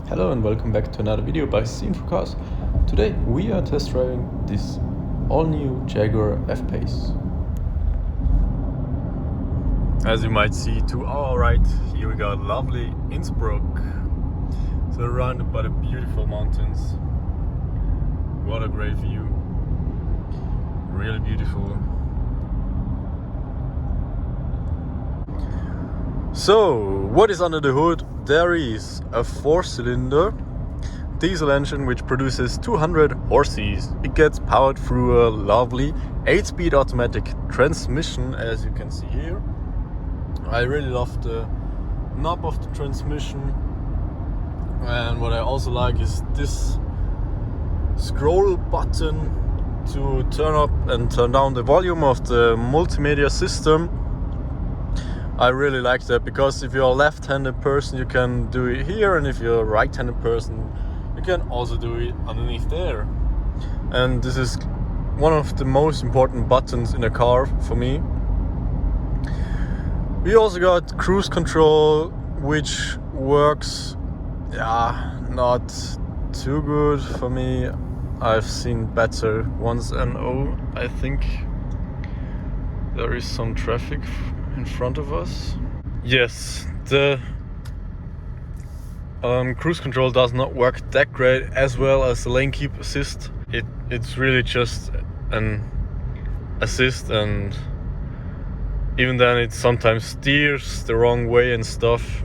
Hello and welcome back to another video by C4Cars. Today we are test driving this all-new Jaguar F-Pace. As you might see to our right, here we got lovely Innsbruck, surrounded by the beautiful mountains. What a great view, really beautiful. So, what is under the hood? There is a 4-cylinder diesel engine which produces 200 horses. It gets powered through a lovely 8-speed automatic transmission, as you can see here. I really love the knob of the transmission, and what I also like is this scroll button to turn up and turn down the volume of the multimedia system. I really like that, because if you're a left-handed person you can do it here, and if you're a right-handed person you can also do it underneath there. And this is one of the most important buttons in a car for me. We also got cruise control, which works not too good for me. I've seen better ones, and I think there is some traffic in front of us. Yes, the cruise control does not work that great, as well as the lane keep assist. It's really just an assist, and even then it sometimes steers the wrong way and stuff.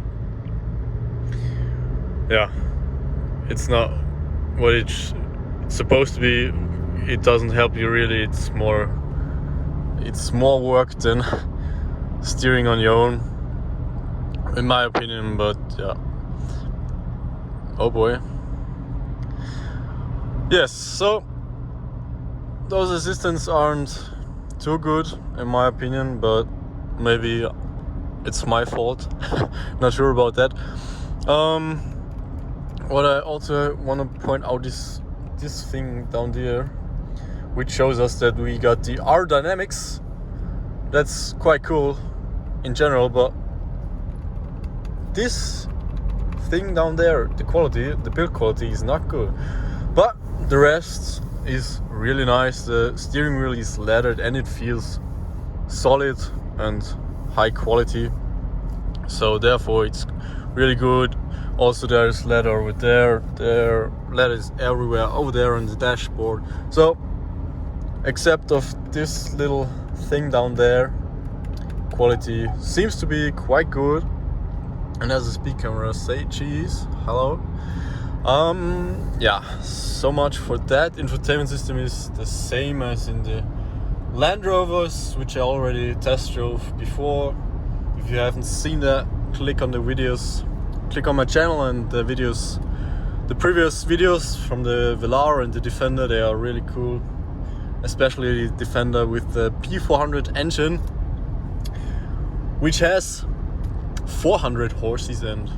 Yeah, it's not what it's supposed to be. It doesn't help you really. It's more work than steering on your own, in my opinion. But yeah, oh boy. Yes, so those assistants aren't too good in my opinion, but maybe it's my fault. Not sure about that. What I also want to point out is this thing down there, which shows us that we got the R dynamics. That's quite cool in general, but this thing down there, the build quality is not good, but the rest is really nice. The steering wheel is leathered and it feels solid and high quality, so therefore it's really good. Also, there's leather over there, leather is everywhere over there on the dashboard. So except of this little thing down there, quality seems to be quite good. And as a speed camera say cheese, hello. Yeah, so much for that. Infotainment system is the same as in the Land Rovers, which I already test drove before. If you haven't seen that, click on the videos, click on my channel, and the previous videos from the Velar and the Defender, they are really cool. Especially the Defender with the P400 engine, which has 400 horses and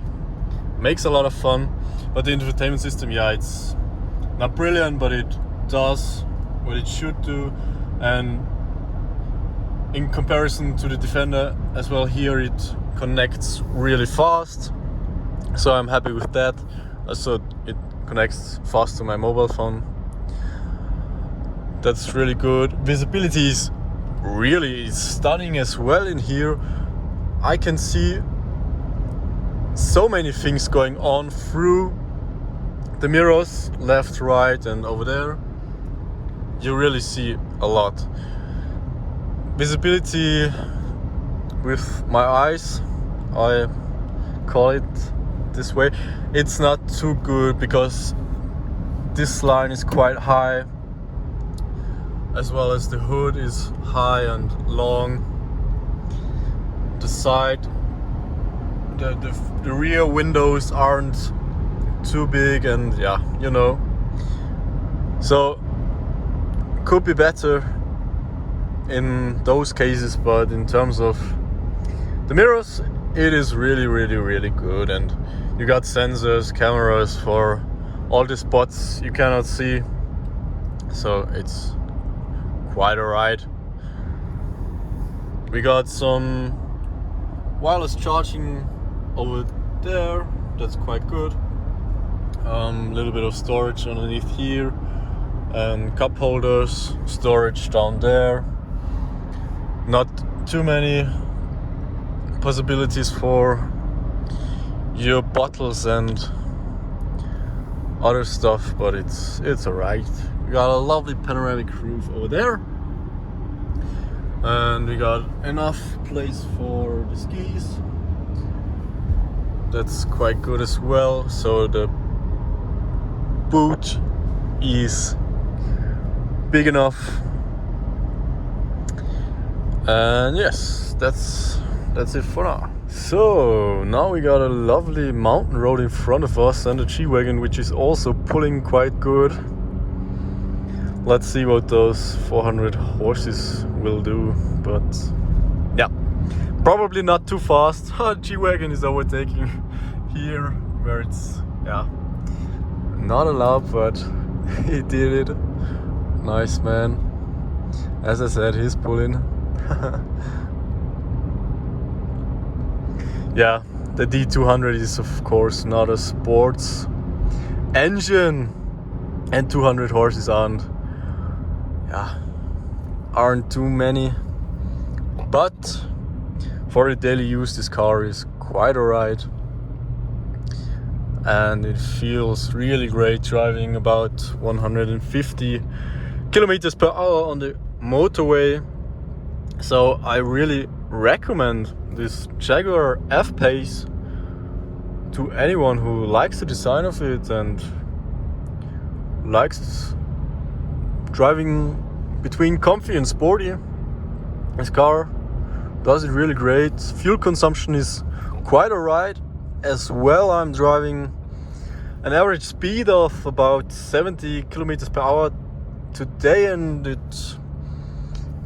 makes a lot of fun. But the infotainment system, yeah, it's not brilliant, but it does what it should do. And in comparison to the Defender as well, here it connects really fast, so I'm happy with that. Also, it connects fast to my mobile phone. That's really good. Visibility is really stunning as well in here. I can see so many things going on through the mirrors, left, right, and over there. You really see a lot. Visibility with my eyes, I call it this way, it's not too good, because this line is quite high, as well as the hood is high and long. The side, the rear windows aren't too big, and yeah, you know, so could be better in those cases. But in terms of the mirrors, it is really good, and you got sensors, cameras for all the spots you cannot see, so it's quite alright. We got some wireless charging over there, that's quite good. little bit of storage underneath here, and cup holders, storage down there. Not too many possibilities for your bottles and other stuff, but it's alright. We got a lovely panoramic roof over there, and we got enough place for the skis. That's quite good as well. So the boot is big enough, and yes, that's it for now. So now we got a lovely mountain road in front of us and a G-Wagon which is also pulling quite good. Let's see what those 400 horses will do, but yeah, probably not too fast. G-Wagon is overtaking here where it's not allowed, but he did it. Nice man. As I said, he's pulling. Yeah, the D200 is of course not a sports engine, and 200 horses aren't too many, but for the daily use this car is quite alright, and it feels really great driving about 150 kilometers per hour on the motorway. So I really recommend this Jaguar F-Pace to anyone who likes the design of it and likes driving between comfy and sporty. This car does it really great. Fuel consumption is quite alright as well. I'm driving an average speed of about 70 kilometers per hour today, and it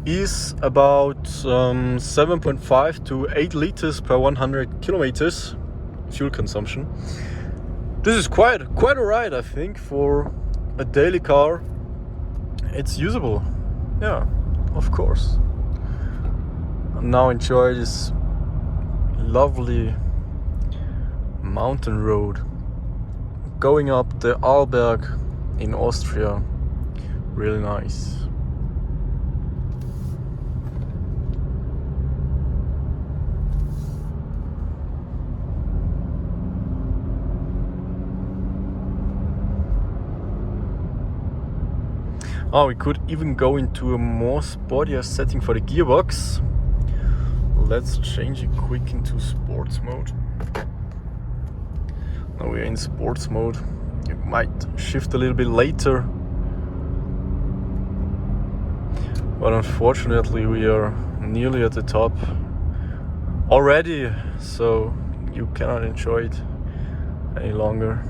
is about 7.5 to 8 liters per 100 kilometers fuel consumption. This is quite alright, I think, for a daily car. It's usable, yeah, of course. And now enjoy this lovely mountain road going up the Arlberg in Austria. Really nice. Oh, we could even go into a more sportier setting for the gearbox. Let's change it quick into sports mode. Now we're in sports mode. It might shift a little bit later, but unfortunately we are nearly at the top already, so you cannot enjoy it any longer.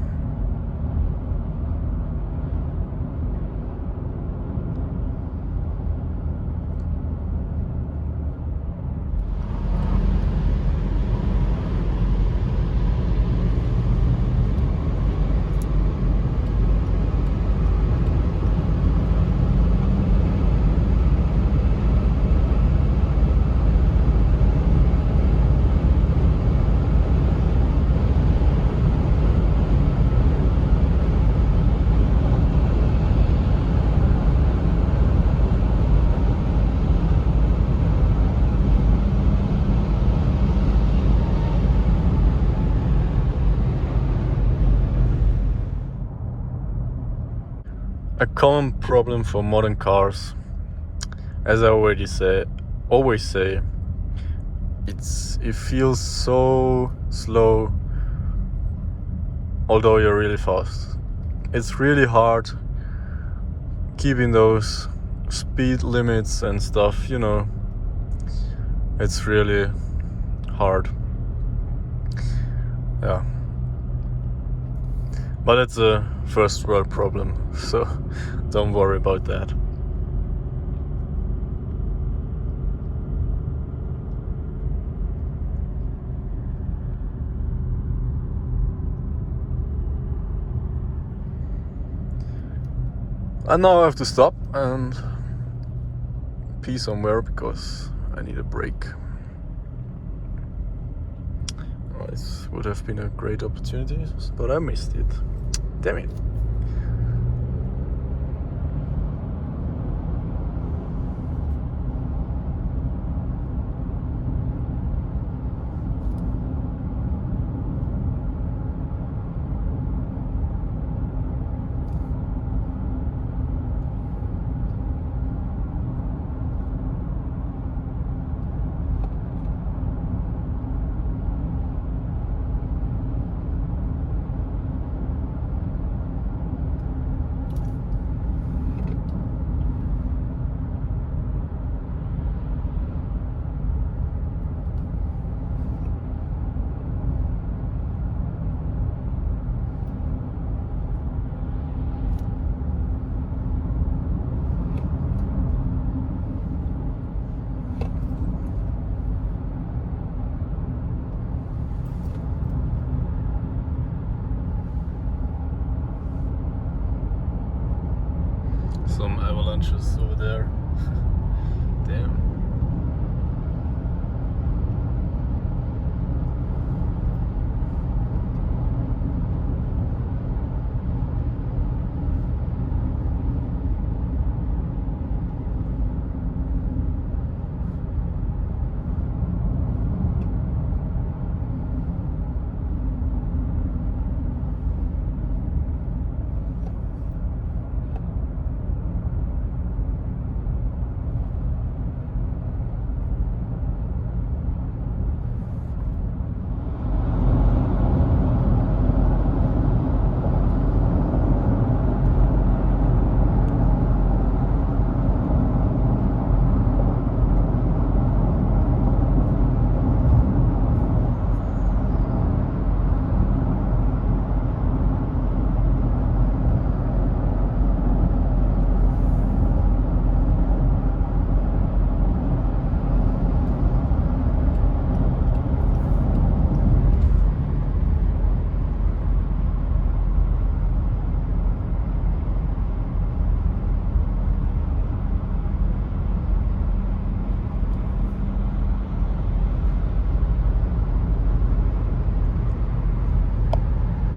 A common problem for modern cars, as I always say, it feels so slow although you're really fast. It's really hard keeping those speed limits and stuff, you know. It's really hard. Yeah. But it's a first world problem, so don't worry about that. And now I have to stop and pee somewhere because I need a break. This would have been a great opportunity, but I missed it. Damn it. Some avalanches over there. Damn.